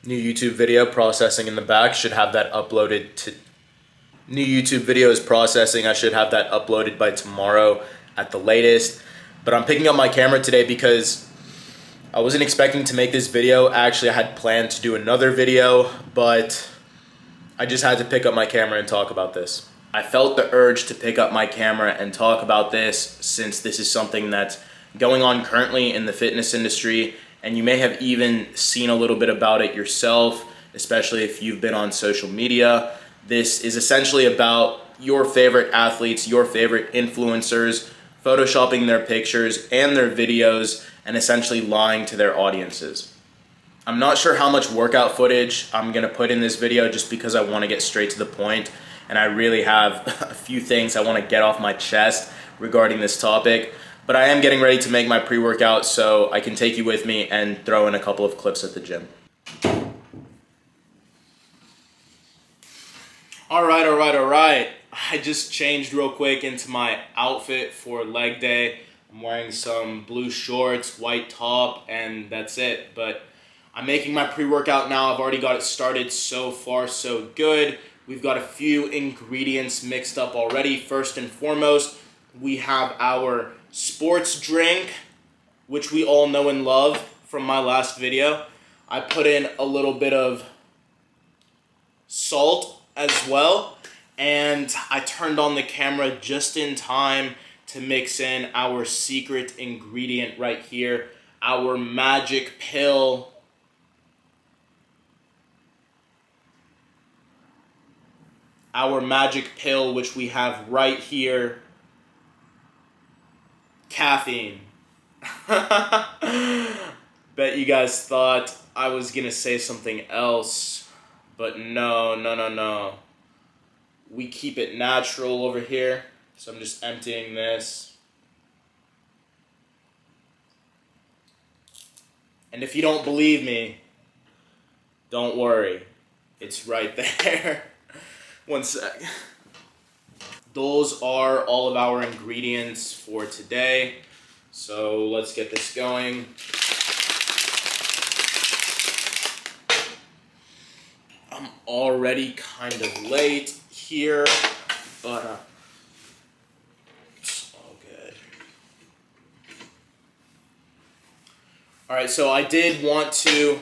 New YouTube video processing in the back, should have that uploaded to new YouTube video is processing. I should have that uploaded by tomorrow at the latest. But I'm picking up my camera today because I wasn't expecting to make this video. Actually, I had planned to do another video, but I just had to pick up my camera and talk about this. I felt the urge to pick up my camera and talk about this since this is something that's going on currently in the fitness industry, and you may have even seen a little bit about it yourself, especially if you've been on social media. This is essentially about your favorite athletes, your favorite influencers, photoshopping their pictures and their videos and essentially lying to their audiences. I'm not sure how much workout footage I'm gonna put in this video just because I wanna get straight to the point, and I really have a few things I wanna get off my chest regarding this topic, but I am getting ready to make my pre-workout so I can take you with me and throw in a couple of clips at the gym. All right. I just changed real quick into my outfit for leg day. I'm wearing some blue shorts, white top, and that's it. But I'm making my pre-workout now. I've already got it started. So far, so good. We've got a few ingredients mixed up already. First and foremost, we have our sports drink, which we all know and love from my last video. I put in a little bit of salt as well, and I turned on the camera just in time to mix in our secret ingredient right here, our magic pill. Our magic pill, which we have right here, caffeine. Bet you guys thought I was gonna say something else, but no. We keep it natural over here, so I'm just emptying this. And if you don't believe me, don't worry, it's right there. One sec. Those are all of our ingredients for today. So let's get this going. I'm already kind of late here, but it's all good. All right, so I do want to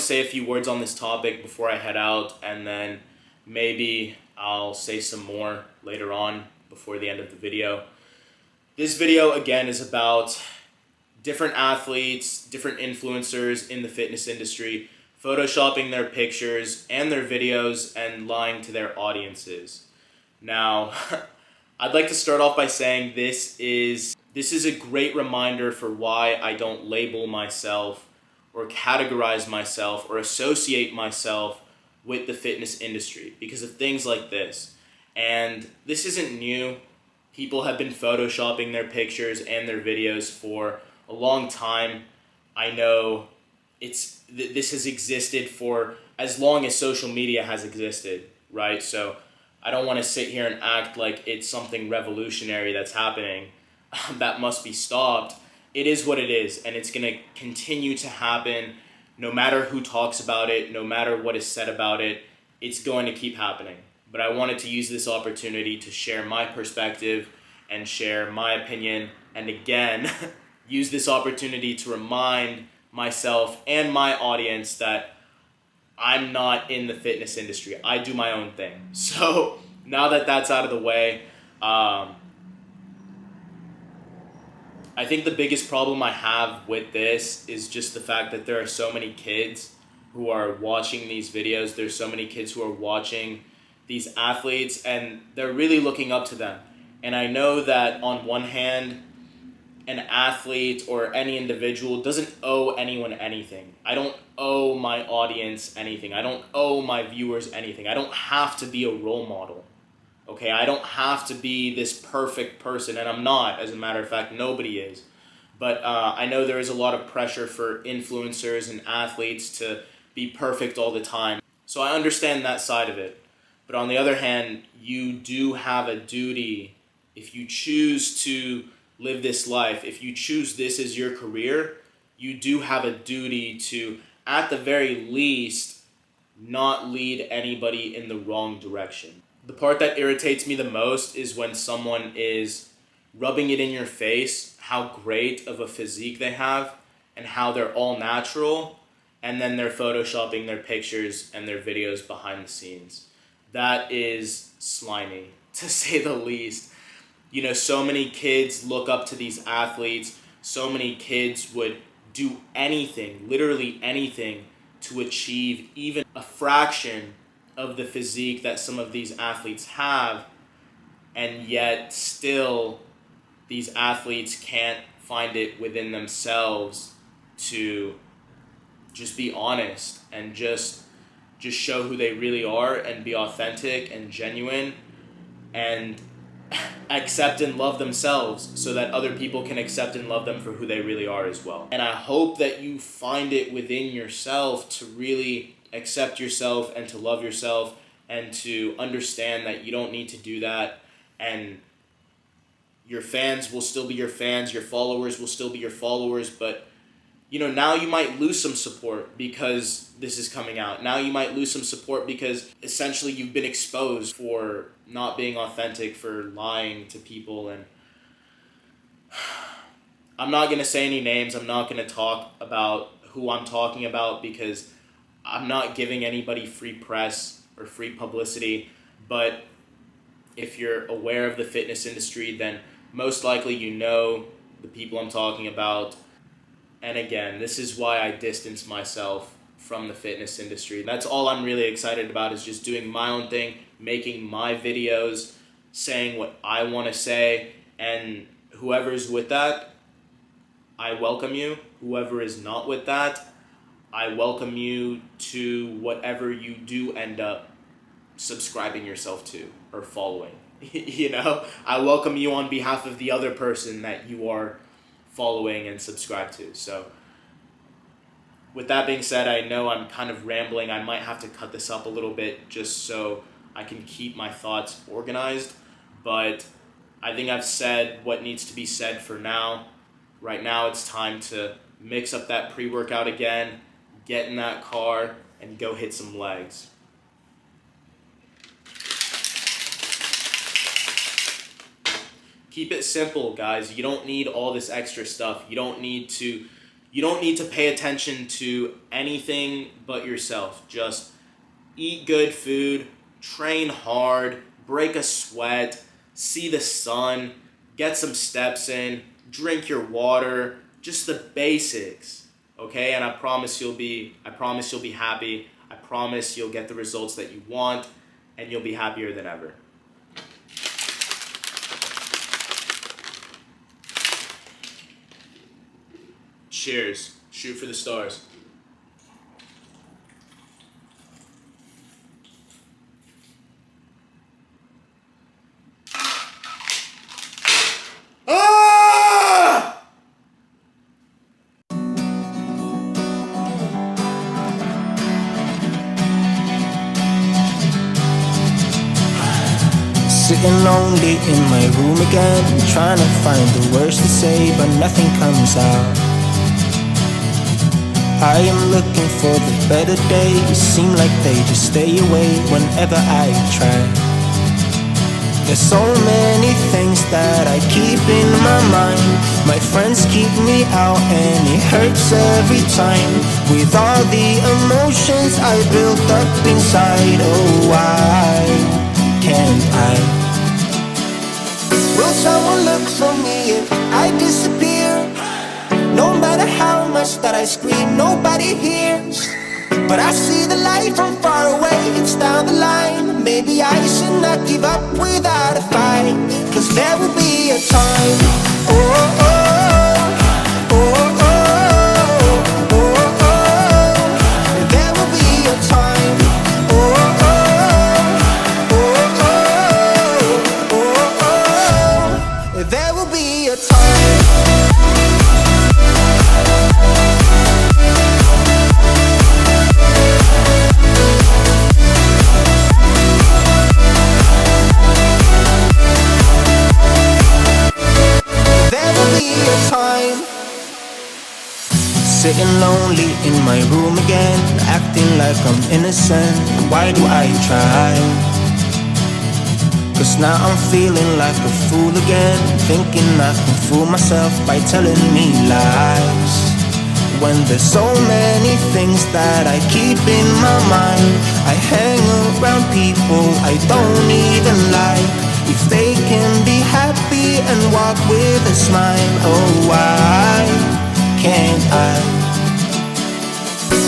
say a few words on this topic before I head out, and then maybe I'll say some more later on before the end of the video. This video, again, is about different athletes, different influencers in the fitness industry, photoshopping their pictures and their videos and lying to their audiences. Now, I'd like to start off by saying this is a great reminder for why I don't label myself or categorize myself or associate myself with the fitness industry because of things like this. And this isn't new. People have been photoshopping their pictures and their videos for a long time. I know this has existed for as long as social media has existed, right? So I don't want to sit here and act like it's something revolutionary that's happening that must be stopped. It is what it is, and it's going to continue to happen no matter who talks about it, no matter what is said about it. It's going to keep happening. But I wanted to use this opportunity to share my perspective and share my opinion, and again, use this opportunity to remind myself and my audience that I'm not in the fitness industry. I do my own thing. So now that that's out of the way, I think the biggest problem I have with this is just the fact that there are so many kids who are watching these videos. There's so many kids who are watching these athletes, and they're really looking up to them. And I know that on one hand, an athlete or any individual doesn't owe anyone anything. I don't owe my audience anything. I don't owe my viewers anything. I don't have to be a role model. Okay, I don't have to be this perfect person, and I'm not. As a matter of fact, nobody is. But I know there is a lot of pressure for influencers and athletes to be perfect all the time. So I understand that side of it. But on the other hand, you do have a duty, if you choose to live this life, if you choose this as your career, you do have a duty to at the very least, not lead anybody in the wrong direction. The part that irritates me the most is when someone is rubbing it in your face how great of a physique they have and how they're all natural, and then they're photoshopping their pictures and their videos behind the scenes. That is slimy, to say the least. You know, so many kids look up to these athletes. So many kids would do anything, literally anything, to achieve even a fraction of the physique that some of these athletes have, and yet still these athletes can't find it within themselves to just be honest and just show who they really are and be authentic and genuine and accept and love themselves so that other people can accept and love them for who they really are as well. And I hope that you find it within yourself to really accept yourself and to love yourself and to understand that you don't need to do that, and your fans will still be your fans, your followers will still be your followers, but you know, now you might lose some support because this is coming out. Now you might lose some support because essentially you've been exposed for not being authentic, for lying to people. And I'm not going to say any names. I'm not going to talk about who I'm talking about because I'm not giving anybody free press or free publicity. But if you're aware of the fitness industry, then most likely you know the people I'm talking about. And again, this is why I distance myself from the fitness industry. That's all I'm really excited about, is just doing my own thing, making my videos, saying what I want to say, and whoever's with that, I welcome you. Whoever is not with that, I welcome you to whatever you do end up subscribing yourself to or following. You know, I welcome you on behalf of the other person that you are following and subscribe to. So with that being said, I know I'm kind of rambling. I might have to cut this up a little bit just so I can keep my thoughts organized, but I think I've said what needs to be said for now. Right now it's time to mix up that pre-workout again, get in that car, and go hit some legs. Keep it simple, guys. You don't need all this extra stuff. You don't need to pay attention to anything but yourself. Just eat good food, train hard, break a sweat, see the sun, get some steps in, drink your water, just the basics. Okay? And I promise you'll be happy. I promise you'll get the results that you want, and you'll be happier than ever. Cheers. Shoot for the stars. Ah! Sitting lonely in my room again, trying to find the words to say, but nothing comes out. I am looking for the better days, seem like they just stay away whenever I try. There's so many things that I keep in my mind. My friends keep me out and it hurts every time. With all the emotions I built up inside, oh why can't I? Will someone look for me if I disappear? No matter how much that I scream, nobody hears. But I see the light from far away, it's down the line. Maybe I should not give up without a fight, 'cause there will be a time. Oh, oh, oh, oh, oh, oh, oh. There will be a time. Oh, oh, oh, oh, oh, oh, oh. There will be a time. There will be Sitting lonely in my room again, acting like I'm innocent. Why do I try? Cause now I'm feeling like a fool again, thinking I can fool myself by telling me lies. When there's so many things that I keep in my mind, I hang around people I don't even like. If they can be happy and walk with a smile, oh why can't I?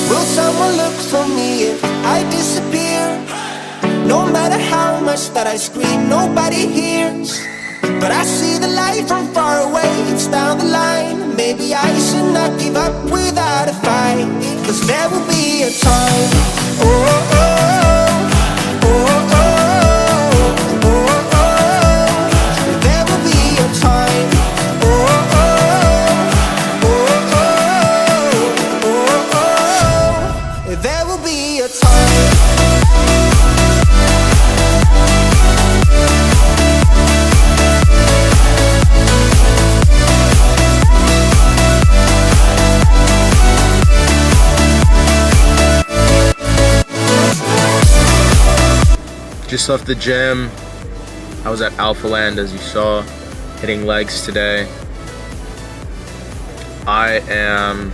Will someone look for me if I disappear? No matter how much that I scream, nobody hears. But I see the light from far away, it's down the line. Maybe I should not give up without a fight. Cause there will be a time, oh, oh, oh, oh, oh, oh, oh. There will be a time, oh, oh, oh, oh, oh, oh. There will be a time. Just left the gym. I was at Alphaland, as you saw, hitting legs today. I am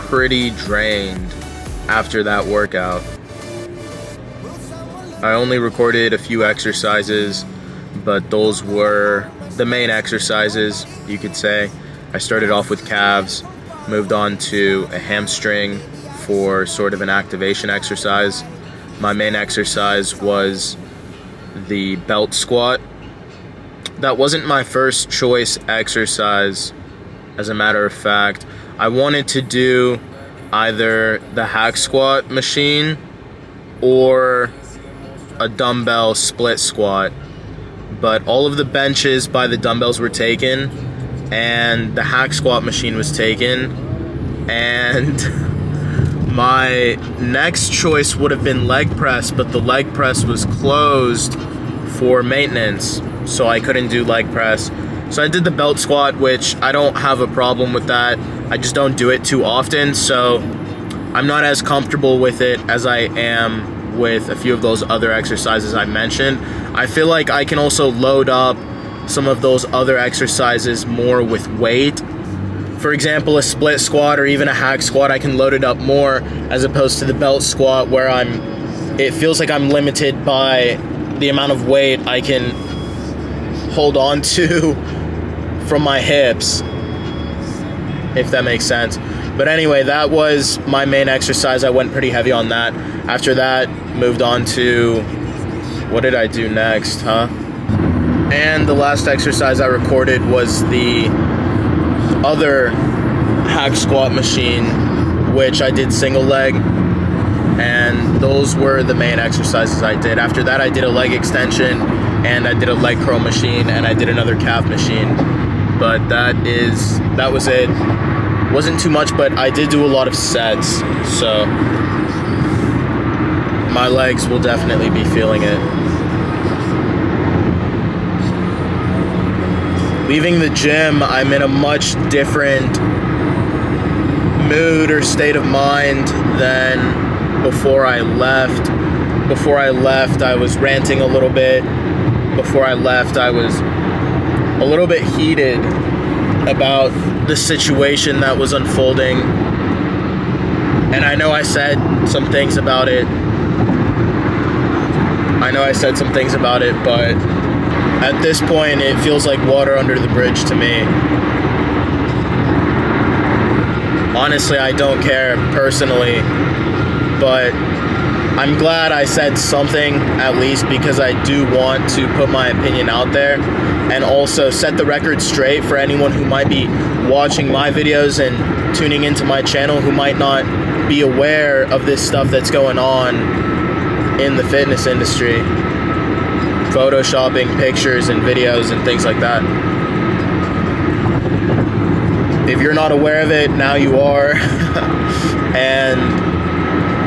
pretty drained after that workout. I only recorded a few exercises, but those were the main exercises, you could say. I started off with calves, moved on to a hamstring for sort of an activation exercise. My main exercise was the belt squat. That wasn't my first choice exercise, as a matter of fact. I wanted to do either the hack squat machine or a dumbbell split squat, but all of the benches by the dumbbells were taken and the hack squat machine was taken, and my next choice would have been leg press, but the leg press was closed for maintenance, so I couldn't do leg press. So I did the belt squat, which I don't have a problem with that. I just don't do it too often, so I'm not as comfortable with it as I am with a few of those other exercises I mentioned. I feel like I can also load up some of those other exercises more with weight. For example, a split squat or even a hack squat, I can load it up more as opposed to the belt squat where it feels like I'm limited by the amount of weight I can hold on to from my hips, if that makes sense. But anyway, that was my main exercise. I went pretty heavy on that. After that, moved on to, what did I do next, And the last exercise I recorded was the other hack squat machine, which I did single leg, and those were the main exercises I did. After that, I did a leg extension, and I did a leg curl machine, and I did another calf machine. But that was it. Wasn't too much, but I did do a lot of sets, so my legs will definitely be feeling it. Leaving the gym, I'm in a much different mood or state of mind than before I left. Before I left, I was ranting a little bit. Before I left, I was a little bit heated about the situation that was unfolding. And I know I said some things about it. But at this point, it feels like water under the bridge to me. Honestly, I don't care personally, but I'm glad I said something at least, because I do want to put my opinion out there and also set the record straight for anyone who might be watching my videos and tuning into my channel who might not be aware of this stuff that's going on in the fitness industry. Photoshopping pictures and videos and things like that. If you're not aware of it, now you are. And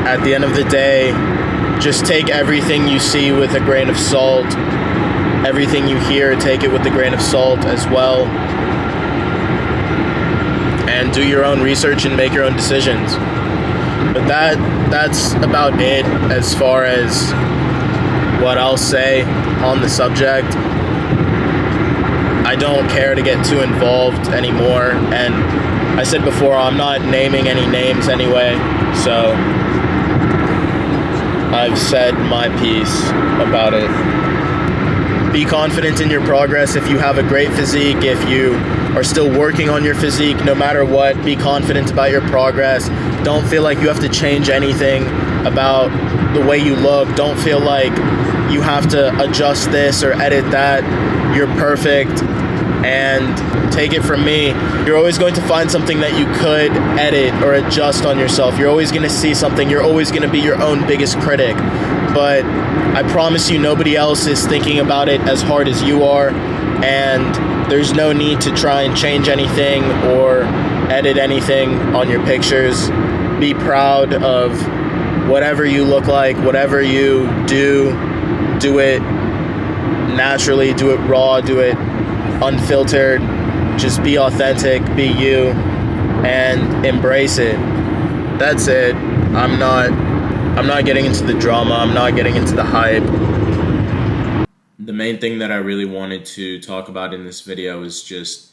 at the end of the day, just take everything you see with a grain of salt. Everything you hear, take it with a grain of salt as well. And do your own research and make your own decisions. But that's about it as far as what I'll say on the subject. I don't care to get too involved anymore, and I said before, I'm not naming any names anyway, so I've said my piece about it. Be confident in your progress. If you have a great physique, if you are still working on your physique, no matter what, be confident about your progress. Don't feel like you have to change anything about the way you look. Don't feel like you have to adjust this or edit that. You're perfect. And take it from me, you're always going to find something that you could edit or adjust on yourself. You're always going to see something. You're always going to be your own biggest critic. But I promise you, nobody else is thinking about it as hard as you are. And there's no need to try and change anything or edit anything on your pictures. Be proud of whatever you look like, whatever you do it naturally, do it raw, do it unfiltered. Just be authentic, be you, and embrace it. That's it. I'm not getting into the drama. I'm not getting into the hype. The main thing that I really wanted to talk about in this video is just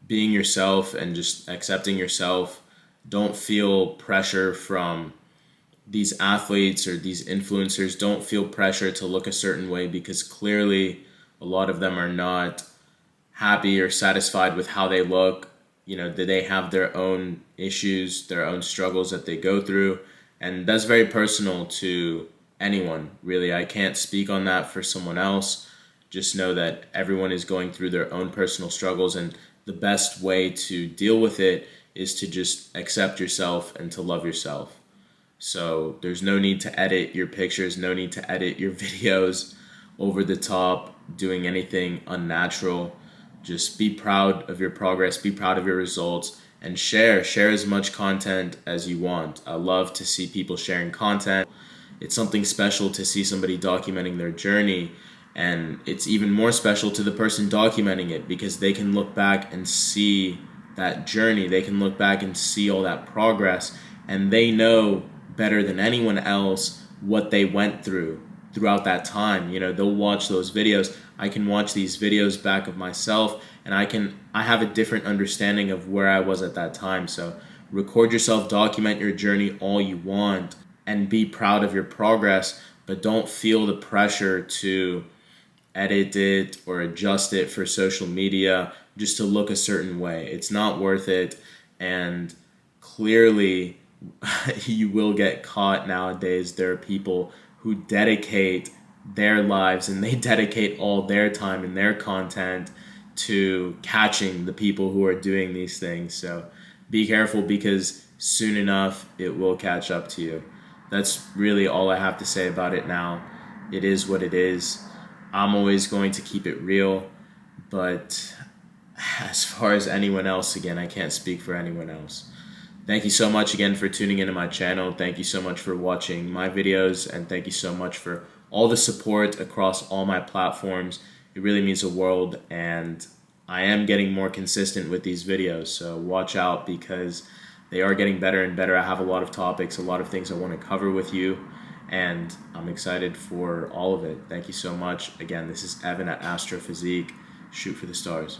being yourself and just accepting yourself. Don't feel pressure from these athletes or these influencers. Don't feel pressure to look a certain way, because clearly a lot of them are not happy or satisfied with how they look. You know, they have their own issues, their own struggles that they go through, and that's very personal to anyone, really. I can't speak on that for someone else. Just know that everyone is going through their own personal struggles, and the best way to deal with it is to just accept yourself and to love yourself. So there's no need to edit your pictures, no need to edit your videos over the top, doing anything unnatural. Just be proud of your progress, be proud of your results, and share as much content as you want. I love to see people sharing content. It's something special to see somebody documenting their journey, and it's even more special to the person documenting it, because they can look back and see that journey. They can look back and see all that progress, and they know better than anyone else what they went throughout that time. You know, they'll watch those videos. I can watch these videos back of myself, and I have a different understanding of where I was at that time. So record yourself, document your journey all you want, and be proud of your progress, but don't feel the pressure to edit it or adjust it for social media just to look a certain way. It's not worth it, and clearly you will get caught nowadays. There are people who dedicate their lives and they dedicate all their time and their content to catching the people who are doing these things. So be careful, because soon enough it will catch up to you. That's really all I have to say about it now. It is what it is. I'm always going to keep it real, but as far as anyone else, again, I can't speak for anyone else. Thank you so much again for tuning into my channel. Thank you so much for watching my videos, and thank you so much for all the support across all my platforms. It really means the world, and I am getting more consistent with these videos, so watch out, because they are getting better and better. I have a lot of topics, a lot of things I want to cover with you, and I'm excited for all of it. Thank you so much. Again, this is Evan at Astrophysique. Shoot for the stars.